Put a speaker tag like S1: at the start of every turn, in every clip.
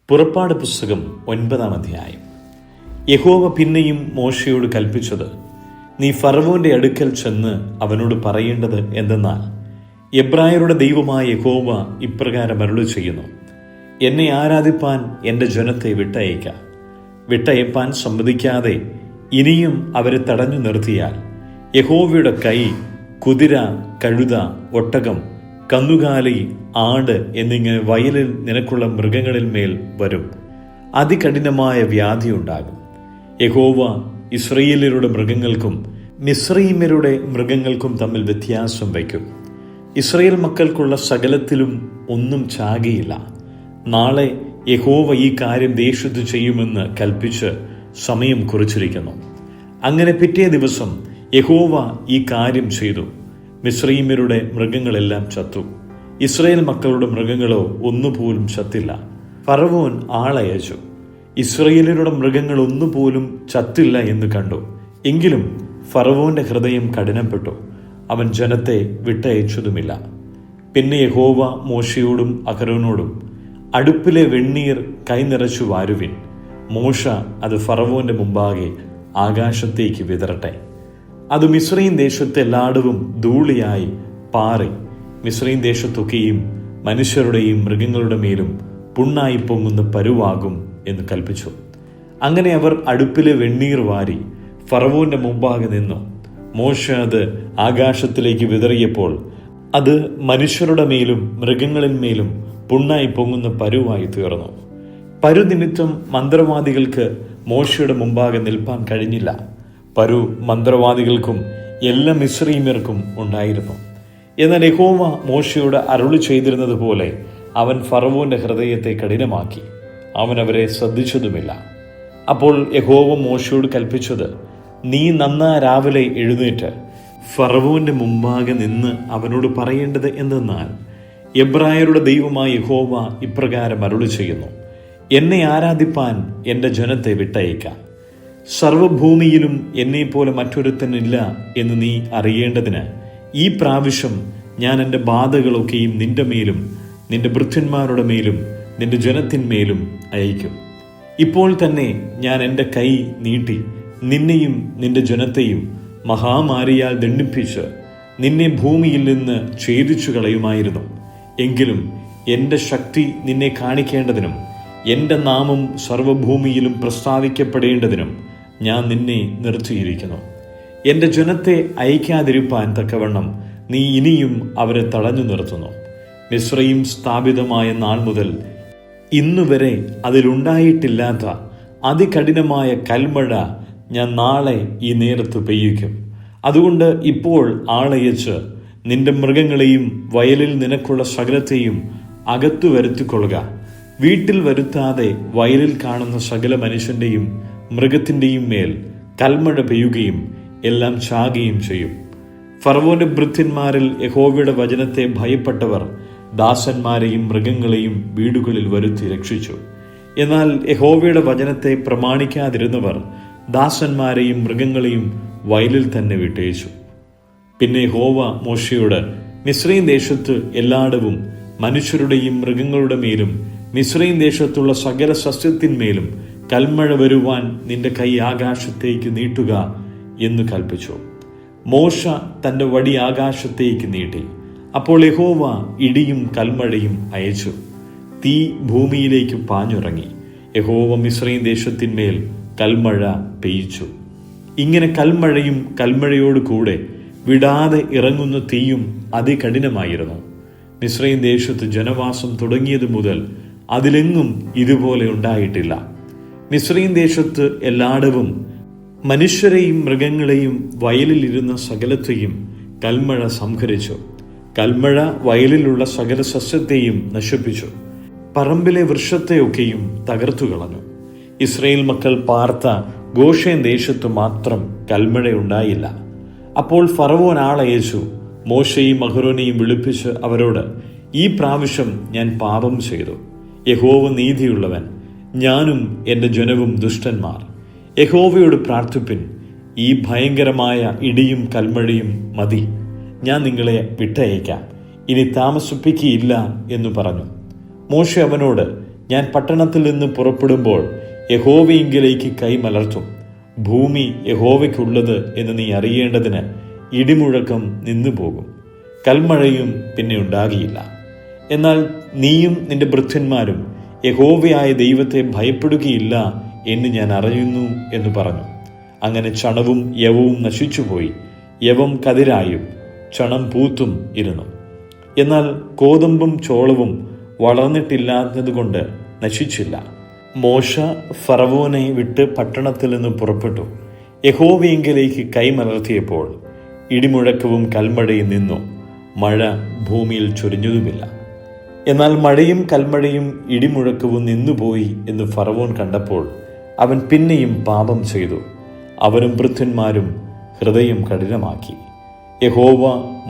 S1: പുറപ്പാട് പുസ്തകം 9-ാം അധ്യായം. യഹോവ പിന്നെയും മോശയോട് കൽപ്പിച്ചത്, നീ ഫറവോന്റെ അടുക്കൽ ചെന്ന് അവനോട് പറയേണ്ടത് എന്തെന്നാൽ, എബ്രായരുടെ ദൈവമായ യഹോവ ഇപ്രകാരം അരുളി ചെയ്യുന്നു, എന്നെ ആരാധിപ്പാൻ എൻ്റെ ജനത്തെ വിട്ടയപ്പാൻ സമ്മതിക്കാതെ ഇനിയും അവരെ തടഞ്ഞു നിർത്തിയാൽ, യഹോവയുടെ കൈ കുതിര, കഴുത, ഒട്ടകം, കന്നുകാലി, ആട് എന്നിങ്ങനെ വയലിൽ നിനക്കുള്ള മൃഗങ്ങളിൽ മേൽ വരും. അതികഠിനമായ വ്യാധി ഉണ്ടാകും. യഹോവ ഇസ്രായേല്യരുടെ മൃഗങ്ങൾക്കും മിസ്രയീമ്യരുടെ മൃഗങ്ങൾക്കും തമ്മിൽ വ്യത്യാസം വയ്ക്കും. ഇസ്രായേൽ മക്കൾക്കുള്ള സകലത്തിലും ഒന്നും ചാകയില്ല. നാളെ യഹോവ ഈ കാര്യം ദേശത്ത് ചെയ്യുമെന്ന് കൽപ്പിച്ച് സമയം കുറിച്ചിരിക്കുന്നു. അങ്ങനെ പിറ്റേ ദിവസം യഹോവ ഈ കാര്യം ചെയ്തു. മിസ്രയീമ്യരുടെ മൃഗങ്ങളെല്ലാം ചത്തു. ഇസ്രായേൽ മക്കളുടെ മൃഗങ്ങളോ ഒന്നുപോലും ചത്തില്ല. ഫറവോൻ ആളയച്ചു. ഇസ്രായേല്യരുടെ മൃഗങ്ങൾ ഒന്നുപോലും ചത്തില്ല എന്ന് കണ്ടു. എങ്കിലും ഫറവോന്റെ ഹൃദയം കഠിനപ്പെട്ടു. അവൻ ജനത്തെ വിട്ടയച്ചതുമില്ല. പിന്നെ യഹോവ മോശയോടും അഹരോനോടും, അടുപ്പിലെ വെണ്ണീർ കൈനിറച്ചു വാരുവിൻ. മോശ അത് ഫറവോന്റെ മുമ്പാകെ ആകാശത്തേക്ക് വിതറട്ടെ. അത് മിസ്രയീം ദേശത്തെ എല്ലായിടവും ധൂളിയായി പാറി മിസ്രയീം ദേശത്തൊക്കെയും മനുഷ്യരുടെയും മൃഗങ്ങളുടെ മേലും പുണ്ണായി പൊങ്ങുന്ന പരുവാകും എന്ന് കൽപ്പിച്ചു. അങ്ങനെ അവർ അടുപ്പിലെ വെണ്ണീർ വാരി ഫറവോന്റെ മുമ്പാകെ നിന്നു. മോശ അത് ആകാശത്തിലേക്ക് വിതറിയപ്പോൾ അത് മനുഷ്യരുടെ മേലും മൃഗങ്ങളിന്മേലും പുണ്ണായി പൊങ്ങുന്ന പരുവായി തീർന്നു. പരുനിമിത്തം മന്ത്രവാദികൾക്ക് മോശയുടെ മുമ്പാകെ നിൽപ്പാൻ കഴിഞ്ഞില്ല. പരു മന്ത്രവാദികൾക്കും എല്ലാ മിസ്രയീമ്യർക്കും ഉണ്ടായിരുന്നു. എന്നാൽ യഹോവ മോശയോട് അരുളി ചെയ്തിരുന്നത് പോലെ അവൻ ഫറവോന്റെ ഹൃദയത്തെ കഠിനമാക്കി. അവൻ അവരെ ശ്രദ്ധിച്ചതുമില്ല. അപ്പോൾ യഹോവ മോശയോട് കൽപ്പിച്ചത്, നീ നന്നാ രാവിലെ എഴുന്നേറ്റ് ഫറവോന്റെ മുമ്പാകെ നിന്ന് അവനോട് പറയേണ്ടത് എന്തെന്നാൽ, എബ്രായരുടെ ദൈവമായ യഹോവ ഇപ്രകാരം അരുളി ചെയ്യുന്നു, എന്നെ ആരാധിപ്പാൻ എൻ്റെ ജനത്തെ വിട്ടയക്കാം. സർവഭൂമിയിലും എന്നെപ്പോലെ മറ്റൊരുത്തനില്ല എന്ന് നീ അറിയേണ്ടതിന് ഈ പ്രാവശ്യം ഞാൻ എൻ്റെ ബാധകളൊക്കെയും നിന്റെ മേലും നിന്റെ ഭൃത്യന്മാരുടെ മേലും നിന്റെ ജനത്തിന്മേലും അയക്കും. ഇപ്പോൾ തന്നെ ഞാൻ എൻ്റെ കൈ നീട്ടി നിന്നെയും നിന്റെ ജനത്തെയും മഹാമാരിയാൽ ദണ്ഡിപ്പിച്ച് നിന്നെ ഭൂമിയിൽ നിന്ന് ഛേദിച്ചു കളയുമായിരുന്നു. എങ്കിലും എൻ്റെ ശക്തി നിന്നെ കാണിക്കേണ്ടതിനും എൻ്റെ നാമം സർവഭൂമിയിലും പ്രസ്താവിക്കപ്പെടേണ്ടതിനും ഞാൻ നിന്നെ നിർത്തിയിരിക്കുന്നു. എൻ്റെ ജനത്തെ അയക്കാതിരിപ്പാൻ തക്കവണ്ണം നീ ഇനിയും അവരെ തടഞ്ഞു നിർത്തുന്നു. മിസ്രയീം സ്ഥാപിതമായ നാൾ മുതൽ ഇന്നുവരെ അതിലുണ്ടായിട്ടില്ലാത്ത അതികഠിനമായ കൽമഴ ഞാൻ നാളെ ഈ നേരത്ത് പെയ്യിക്കും. അതുകൊണ്ട് ഇപ്പോൾ ആളയച്ച് നിന്റെ മൃഗങ്ങളെയും വയലിൽ നിനക്കുള്ള സകലത്തെയും അകത്തു വരുത്തിക്കൊള്ളുക. വീട്ടിൽ വരുത്താതെ വയലിൽ കാണുന്ന സകല മനുഷ്യന്റെയും മൃഗത്തിൻ്റെയും മേൽ കൽമഴ പെയ്യുകയും എല്ലാം ചാകുകയും ചെയ്യും. ഫറവോന്റെ ഭൃത്യന്മാരിൽ യഹോവയുടെ വചനത്തെ ഭയപ്പെട്ടവർ ദാസന്മാരെയും മൃഗങ്ങളെയും വീടുകളിൽ വരുത്തി രക്ഷിച്ചു. എന്നാൽ യഹോവയുടെ വചനത്തെ പ്രമാണിക്കാതിരുന്നവർ ദാസന്മാരെയും മൃഗങ്ങളെയും വയലിൽ തന്നെ വിട്ടയച്ചു. പിന്നെ യഹോവ മോശയോട്, മിസ്രയീം ദേശത്ത് എല്ലായിടവും മനുഷ്യരുടെയും മൃഗങ്ങളുടെ മേലും മിസ്രയീം ദേശത്തുള്ള സകല സസ്യത്തിന്മേലും കൽമഴ വരുവാൻ നിന്റെ കൈ ആകാശത്തേക്ക് നീട്ടുക എന്ന് കൽപ്പിച്ചു. മോശ തന്റെ വടി ആകാശത്തേക്ക് നീട്ടി. അപ്പോൾ യഹോവ ഇടിയും കൽമഴയും അയച്ചു. തീ ഭൂമിയിലേക്ക് പാഞ്ഞിറങ്ങി. യഹോവ മിസ്രയീം ദേശത്തിന്മേൽ കൽമഴ പെയ്യിച്ചു. ഇങ്ങനെ കൽമഴയും കൽമഴയോട് കൂടെ വിടാതെ ഇറങ്ങുന്ന തീയും അതികഠിനമായിരുന്നു. മിസ്രയീം ദേശത്ത് ജനവാസം തുടങ്ങിയത് മുതൽ അതിലെങ്ങും ഇതുപോലെ ഉണ്ടായിട്ടില്ല. മിസ്രയീം ദേശത്ത് എല്ലായിടവും മനുഷ്യരെയും മൃഗങ്ങളെയും വയലിലിരുന്ന സകലത്തെയും കൽമഴ സംഹരിച്ചു. കൽമഴ വയലിലുള്ള സകല സസ്യത്തെയും നശിപ്പിച്ചു. പറമ്പിലെ വൃക്ഷത്തെയൊക്കെയും തകർത്തു കളഞ്ഞു. ഇസ്രായേൽ മക്കൾ പാർത്ത ഗോഷേൻ ദേശത്ത് മാത്രം കൽമഴയുണ്ടായില്ല. അപ്പോൾ ഫറവോൻ ആളയച്ചു. മോശയും അഹരോനെയും വിളിപ്പിച്ച് അവരോട്, ഈ പ്രാവശ്യം ഞാൻ പാപം ചെയ്തു. യഹോവ നീതിയുള്ളവൻ, ഞാനും എൻ്റെ ജനവും ദുഷ്ടന്മാർ. യഹോവയോട് പ്രാർത്ഥിപ്പിൻ. ഈ ഭയങ്കരമായ ഇടിയും കൽമഴയും മതി. ഞാൻ നിങ്ങളെ വിട്ടയക്കാം. ഇനി താമസിപ്പിക്കുകയില്ല എന്ന് പറഞ്ഞു. മോശെ അവനോട്, ഞാൻ പട്ടണത്തിൽ നിന്ന് പുറപ്പെടുമ്പോൾ യഹോവയിങ്കലേക്ക് കൈമലർത്തും. ഭൂമി യഹോവയ്ക്കുള്ളത് എന്ന് നീ അറിയേണ്ടതിന് ഇടിമുഴക്കം നിന്നുപോകും, കൽമഴയും പിന്നെ ഉണ്ടാകിയില്ല. എന്നാൽ നീയും നിന്റെ ഭൃത്യന്മാരും യഹോവയായ ദൈവത്തെ ഭയപ്പെടുകയില്ല എന്ന് ഞാൻ അറിയുന്നു എന്ന് പറഞ്ഞു. അങ്ങനെ ചണവും യവവും നശിച്ചുപോയി. യവം കതിരായും ചണം പൂത്തും ഇരുന്നു. എന്നാൽ കോതമ്പും ചോളവും വളർന്നിട്ടില്ലാത്തതുകൊണ്ട് നശിച്ചില്ല. മോശ ഫറവോനെ വിട്ട് പട്ടണത്തിൽ നിന്ന് പുറപ്പെട്ടു. യഹോവയിങ്കലേക്ക് കൈമലർത്തിയപ്പോൾ ഇടിമുഴക്കവും കൽമഴയും നിന്നു, മഴ ഭൂമിയിൽ ചൊരിഞ്ഞതുമില്ല. എന്നാൽ മഴയും കൽമഴയും ഇടിമുഴക്കവും നിന്നുപോയി എന്ന് ഫറവോൻ കണ്ടപ്പോൾ അവൻ പിന്നെയും പാപം ചെയ്തു. അവനും ഭൃത്യന്മാരും ഹൃദയം കഠിനമാക്കി. യഹോവ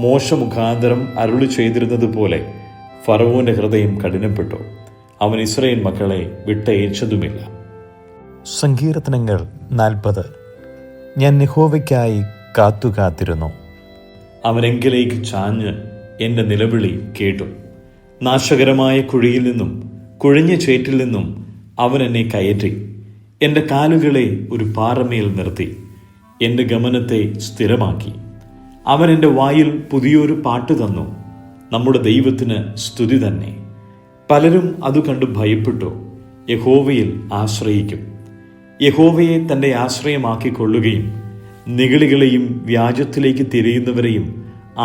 S1: മോശ മുഖാന്തരം അരുളി ചെയ്തിരുന്നത് പോലെ ഫറവോന്റെ ഹൃദയം കഠിനപ്പെട്ടു. അവൻ ഇസ്രായേൽ മക്കളെ വിട്ടയച്ചതുമില്ല.
S2: സങ്കീർത്തനങ്ങൾ 40. ഞാൻ യഹോവയ്ക്കായി കാത്തിരുന്നു.
S1: അവനെങ്കിലേക്ക് ചാഞ്ഞ് എൻ്റെ നിലവിളി കേട്ടു. നാശകരമായ കുഴിയിൽ നിന്നും കുഴിഞ്ഞ ചേറ്റിൽ നിന്നും അവൻ എന്നെ കയറ്റി. എൻ്റെ കാലുകളെ ഒരു പാറമേൽ നിർത്തി എൻ്റെ ഗമനത്തെ സ്ഥിരമാക്കി. അവൻ എൻ്റെ വായിൽ പുതിയൊരു പാട്ട് തന്നു, നമ്മുടെ ദൈവത്തിന് സ്തുതി തന്നെ. പലരും അത് കണ്ടു ഭയപ്പെട്ടു. യഹോവയിൽ ആശ്രയിക്കും. യഹോവയെ തൻ്റെ ആശ്രയമാക്കിക്കൊള്ളുകയും നിഗളികളെയും വ്യാജത്തിലേക്ക് തിരിയുന്നവരെയും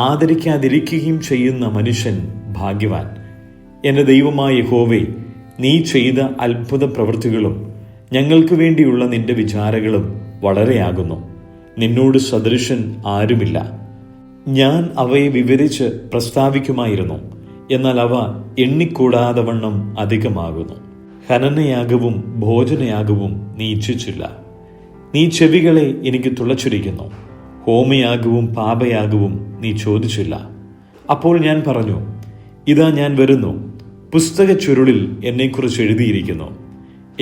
S1: ആദരിക്കാതിരിക്കുകയും ചെയ്യുന്ന മനുഷ്യൻ ഭാഗ്യവാൻ. എൻ്റെ ദൈവമായ യഹോവേ, നീ ചെയ്ത അത്ഭുത പ്രവൃത്തികളും ഞങ്ങൾക്ക് വേണ്ടിയുള്ള നിന്റെ വിചാരങ്ങളും വളരെയാകുന്നു. നിന്നോട് സദൃശൻ ആരുമില്ല. ഞാൻ അവയെ വിവരിച്ച് പ്രസ്താവിക്കുമായിരുന്നു, എന്നാൽ അവ എണ്ണിക്കൂടാതെ വണ്ണം അധികമാകുന്നു. ഹനനയാഗവും ഭോജനയാഗവും നീ ഇച്ഛിച്ചില്ല. നീ ചെവികളെ എനിക്ക് തുളച്ചിരിക്കുന്നു. ഹോമയാഗവും പാപയാഗവും നീ ചോദിച്ചില്ല. അപ്പോൾ ഞാൻ പറഞ്ഞു, ഇതാ ഞാൻ വരുന്നു. പുസ്തക ചുരുളിൽ എന്നെക്കുറിച്ച് എഴുതിയിരിക്കുന്നു.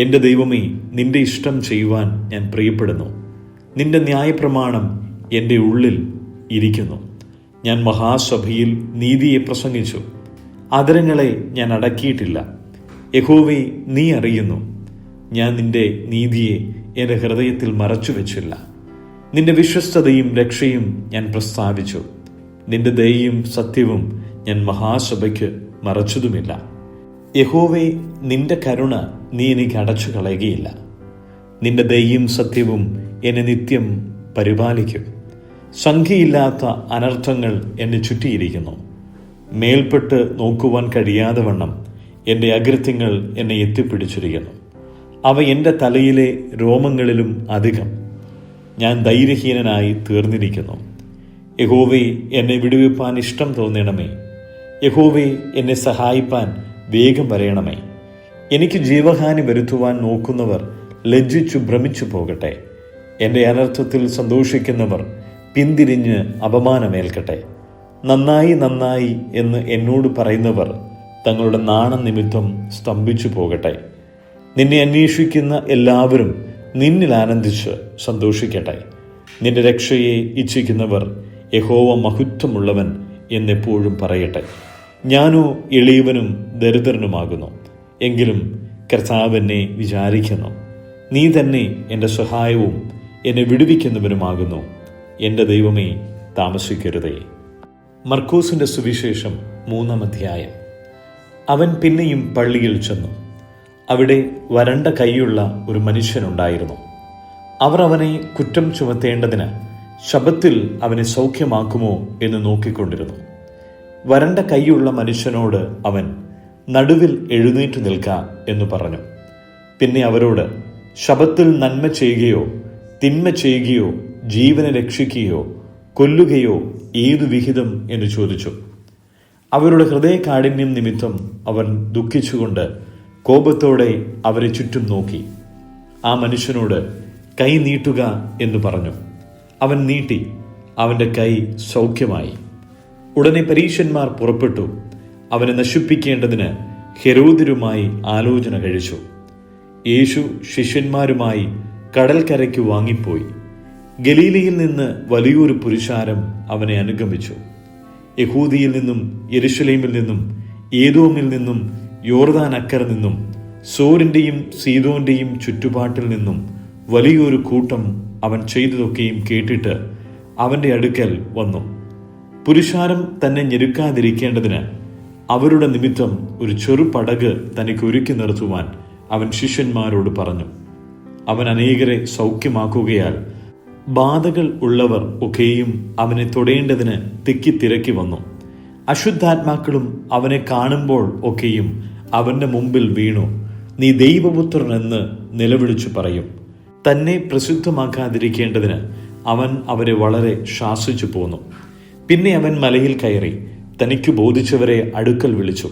S1: എൻ്റെ ദൈവമേ, നിന്റെ ഇഷ്ടം ചെയ്യുവാൻ ഞാൻ പ്രിയപ്പെടുന്നു. നിന്റെ ന്യായപ്രമാണം എൻ്റെ ഉള്ളിൽ ഇരിക്കുന്നു. ഞാൻ മഹാസഭയിൽ നീതിയെ പ്രസംഗിച്ചു. അധരങ്ങളെ ഞാൻ അടക്കിയിട്ടില്ല. യഹോവേ, നീ അറിയുന്നു, ഞാൻ നിന്റെ നീതിയെ എൻ്റെ ഹൃദയത്തിൽ മറച്ചു വെച്ചില്ല. നിന്റെ വിശ്വസ്തതയും രക്ഷയും ഞാൻ പ്രസ്താവിച്ചു. നിന്റെ ദയയും സത്യവും ഞാൻ മഹാസഭയ്ക്ക് മറച്ചതുമില്ല. യഹോവേ, നിന്റെ കരുണ നീ എനിക്ക് അടച്ചു കളയുകയില്ല. നിന്റെ ദയയും സത്യവും എന്നെ നിത്യം പരിപാലിക്കും. സംഖ്യയില്ലാത്ത അനർത്ഥങ്ങൾ എന്നെ ചുറ്റിയിരിക്കുന്നു. മേൽപ്പെട്ട് നോക്കുവാൻ കഴിയാതെ വണ്ണം എൻ്റെ അകൃത്യങ്ങൾ എന്നെ എത്തിപ്പിടിച്ചിരിക്കുന്നു. അവ എൻ്റെ തലയിലെ രോമങ്ങളിലും അധികം. ഞാൻ ധൈര്യഹീനനായി തീർന്നിരിക്കുന്നു. യഹോവേ, എന്നെ വിടുവിപ്പാൻ ഇഷ്ടം തോന്നണമേ. യഹോവേ, എന്നെ സഹായിപ്പാൻ വേഗം വരയണമേ. എനിക്ക് ജീവഹാനി വരുത്തുവാൻ നോക്കുന്നവർ ലജ്ജിച്ചു ഭ്രമിച്ചു പോകട്ടെ. എൻ്റെ അനർത്ഥത്തിൽ സന്തോഷിക്കുന്നവർ പിന്തിരിഞ്ഞ് അപമാനമേൽക്കട്ടെ. നന്നായി നന്നായി എന്ന് എന്നോട് പറയുന്നവർ തങ്ങളുടെ നാണം നിമിത്തം സ്തംഭിച്ചു പോകട്ടെ. നിന്നെ അന്വേഷിക്കുന്ന എല്ലാവരും നിന്നിൽ ആനന്ദിച്ച് സന്തോഷിക്കട്ടെ. നിന്റെ രക്ഷയെ ഇച്ഛിക്കുന്നവർ യഹോവ മഹത്വമുള്ളവൻ എന്നെപ്പോഴും പറയട്ടെ. ഞാനോ എളിയവനും ദരിദ്രനുമാകുന്നു, എങ്കിലും കർത്താവ് എന്നെ വിചാരിക്കുന്നു. നീ തന്നെ എൻ്റെ സഹായവും എന്നെ വിടുവിക്കുന്നവനുമാകുന്നു. എൻ്റെ ദൈവമേ, താമസിക്കരുതേ. മർക്കോസിൻ്റെ സുവിശേഷം 3-ാം അധ്യായം. അവൻ പിന്നെയും പള്ളിയിൽ ചെന്നു. അവിടെ വരണ്ട കൈയുള്ള ഒരു മനുഷ്യനുണ്ടായിരുന്നു. അവർ അവനെ കുറ്റം ചുമത്തേണ്ടതിന് ശബ്ബത്തിൽ അവനെ സൗഖ്യമാക്കുമോ എന്ന് നോക്കിക്കൊണ്ടിരുന്നു. വരണ്ട കൈയുള്ള മനുഷ്യനോട് അവൻ, നടുവിൽ എഴുന്നേറ്റ് നിൽക്ക എന്ന് പറഞ്ഞു. പിന്നെ അവരോട്, ശബ്ബത്തിൽ നന്മ ചെയ്യുകയോ തിന്മ ചെയ്യുകയോ ജീവനെ രക്ഷിക്കുകയോ കൊല്ലുകയോ ഏതു വിഹിതം എന്ന് ചോദിച്ചു. അവരുടെ ഹൃദയകാഠിന്യം നിമിത്തം അവൻ ദുഃഖിച്ചുകൊണ്ട് കോപത്തോടെ അവരെ ചുറ്റും നോക്കി. ആ മനുഷ്യനോട്, കൈ നീട്ടുക എന്ന് പറഞ്ഞു. അവൻ നീട്ടി. അവൻ്റെ കൈ സൗഖ്യമായി. ഉടനെ പരീശന്മാർ പുറപ്പെട്ടു അവനെ നശിപ്പിക്കേണ്ടതിന് ഹെരോദ്യരുമായി ആലോചന കഴിച്ചു. യേശു ശിഷ്യന്മാരുമായി കടൽക്കരയ്ക്ക് വാങ്ങിപ്പോയി. ഗലീലയിൽ നിന്ന് വലിയൊരു പുരുഷാരം അവനെ അനുഗമിച്ചു. യഹൂദിയിൽ നിന്നും യെരുശലേമിൽ നിന്നും ഏദോമിൽ നിന്നും യോർദാൻ അക്കരെ നിന്നും സോരിന്റെയും സീദോന്റെയും ചുറ്റുപാട്ടിൽ നിന്നും വലിയൊരു കൂട്ടം അവൻ ചെയ്തതൊക്കെയും കേട്ടിട്ട് അവന്റെ അടുക്കൽ വന്നു. പുരുഷാരം തന്നെ ഞെരുക്കാതിരിക്കേണ്ടതിന് അവരുടെ നിമിത്തം ഒരു ചെറുപടക് തനിക്ക് ഒരുക്കി നിർത്തുവാൻ അവൻ ശിഷ്യന്മാരോട് പറഞ്ഞു. അവൻ അനേകരെ സൗഖ്യമാക്കുകയാൽ ബാധകൾ ഉള്ളവർ ഒക്കെയും അവനെ തൊടേണ്ടതിന് തിക്കിത്തിരക്കി വന്നു. അശുദ്ധാത്മാക്കളും അവനെ കാണുമ്പോൾ ഒക്കെയും അവന്റെ മുമ്പിൽ വീണു, നീ ദൈവപുത്രൻ എന്ന് നിലവിളിച്ചു പറയും. തന്നെ പ്രസിദ്ധമാക്കാതിരിക്കേണ്ടതിന് അവൻ അവരെ വളരെ ശാസിച്ചു പോന്നു. പിന്നെ അവൻ മലയിൽ കയറി തനിക്ക് ബോധിച്ചവരെ അടുക്കൽ വിളിച്ചു.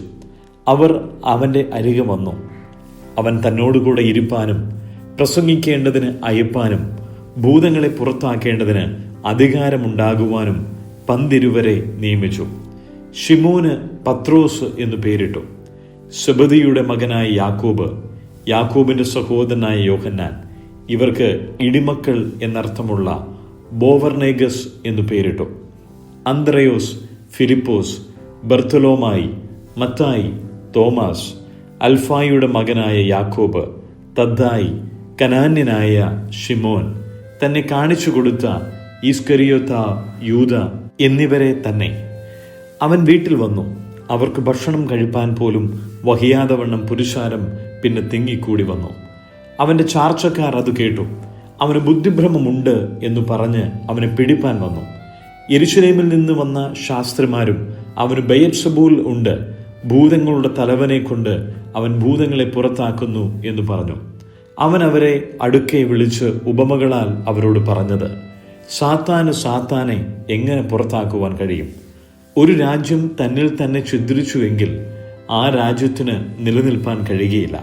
S1: അവർ അവന്റെ അരികെ വന്നു. അവൻ തന്നോടുകൂടെ ഇരിപ്പാനും പ്രസംഗിക്കേണ്ടതിന് അയപ്പാനും ഭൂതങ്ങളെ പുറത്താക്കേണ്ടതിന് അധികാരമുണ്ടാകുവാനും 12 നിയമിച്ചു. ശിമോന് പത്രോസ് എന്നു പേരിട്ടു. സെബദിയുടെ മകനായ യാക്കോബ്, യാക്കോബിന്റെ സഹോദരനായ യോഹന്നാൻ, ഇവർക്ക് ഇടിമക്കൾ എന്നർത്ഥമുള്ള ബോവർനേഗസ് എന്നു പേരിട്ടു. അന്ത്രയോസ്, ഫിലിപ്പോസ്, ബർത്തലോമായി, മത്തായി, തോമാസ്, അൽഫായുടെ മകനായ യാക്കോബ്, തദ്ദായി, കനാന്യനായ ശിമോൻ, തന്നെ കാണിച്ചു കൊടുത്ത ഈസ്കരിയോത്ത യൂദ എന്നിവരെ തന്നെ. അവൻ വീട്ടിൽ വന്നു. അവർക്ക് ഭക്ഷണം കഴിപ്പാൻ പോലും വഹിയാതെ വണ്ണം പുരുഷാരം പിന്നെ തിങ്ങിക്കൂടി വന്നു. അവന്റെ ചാർച്ചക്കാർ അത് കേട്ടു. അവന് ബുദ്ധിഭ്രമമുണ്ട് എന്ന് പറഞ്ഞ് അവനെ പിടിപ്പാൻ വന്നു. യെരുശലേമിൽ നിന്ന് വന്ന ശാസ്ത്രിമാരും അവന് ബെയത്സെബൂൽ ഉണ്ട്, ഭൂതങ്ങളുടെ തലവനെ കൊണ്ട് അവൻ ഭൂതങ്ങളെ പുറത്താക്കുന്നു എന്ന് പറഞ്ഞു. അവൻ അവരെ അടുക്കെ വിളിച്ച് ഉപമകളാൽ അവരോട് പറഞ്ഞത്, സാത്താനെ എങ്ങനെ പുറത്താക്കുവാൻ കഴിയും? ഒരു രാജ്യം തന്നിൽ തന്നെ ഛിദ്രിച്ചുവെങ്കിൽ ആ രാജ്യത്തിന് നിലനിൽപ്പാൻ കഴിയുകയില്ല.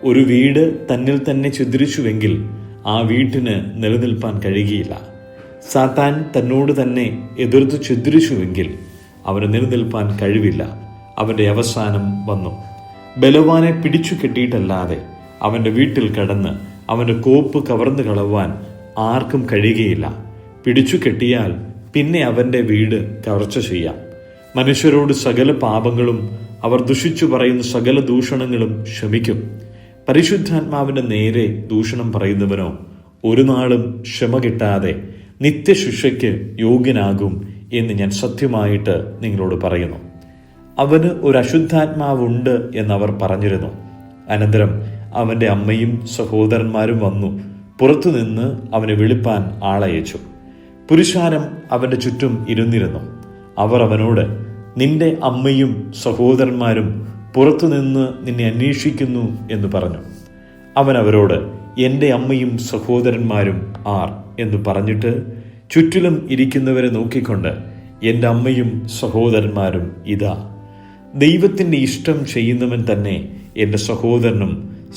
S1: ഒരു വീട് തന്നിൽ തന്നെ ഛിദ്രിച്ചുവെങ്കിൽ ആ വീട്ടിന് നിലനിൽപ്പാൻ കഴിയുകയില്ല. സാത്താൻ തന്നോട് തന്നെ എതിർത്ത് ഛിദ്രിച്ചുവെങ്കിൽ അവന് നിലനിൽപ്പാൻ കഴിവില്ല. അവന്റെ അവസാനം വന്നു. ബലവാനെ പിടിച്ചു കെട്ടിയിട്ടല്ലാതെ അവന്റെ വീട്ടിൽ കടന്ന് അവന്റെ കോപ്പ് കവർന്നു കളവാൻ ആർക്കും കഴിയുകയില്ല. പിടിച്ചു കെട്ടിയാൽ പിന്നെ അവന്റെ വീട് കവർച്ച ചെയ്യാം. മനുഷ്യരോട് സകല പാപങ്ങളും അവർ ദുഷിച്ചു പറയുന്ന സകല ദൂഷണങ്ങളും ക്ഷമിക്കും. പരിശുദ്ധാത്മാവിന്റെ നേരെ ദൂഷണം പറയുന്നവനോ ഒരു നാളും ക്ഷമ കിട്ടാതെ നിത്യശിക്ഷയ്ക്ക് യോഗ്യനാകും എന്ന് ഞാൻ സത്യമായിട്ട് നിങ്ങളോട് പറയുന്നു. അവന് ഒരു അശുദ്ധാത്മാവുണ്ട് എന്നവർ പറഞ്ഞിരുന്നു. അനന്തരം അവന്റെ അമ്മയും സഹോദരന്മാരും വന്നു പുറത്തുനിന്ന് അവനെ വിളിപ്പാൻ ആളയച്ചു. പുരുഷാരം അവന്റെ ചുറ്റും ഇരുന്നിരുന്നു. അവർ അവനോട്, നിന്റെ അമ്മയും സഹോദരന്മാരും പുറത്തുനിന്ന് നിന്നെ അന്വേഷിക്കുന്നു എന്ന് പറഞ്ഞു. അവൻ അവരോട്, എൻ്റെ അമ്മയും സഹോദരന്മാരും ആർ എന്ന് പറഞ്ഞിട്ട് ചുറ്റിലും ഇരിക്കുന്നവരെ നോക്കിക്കൊണ്ട്, എൻ്റെ അമ്മയും സഹോദരന്മാരും ഇതാ, ദൈവത്തിൻ്റെ ഇഷ്ടം ചെയ്യുന്നവൻ തന്നെ എൻ്റെ സഹോദരനും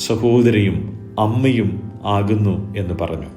S1: സഹോദരിയും അമ്മയും ആകുന്നു എന്ന് പറഞ്ഞു.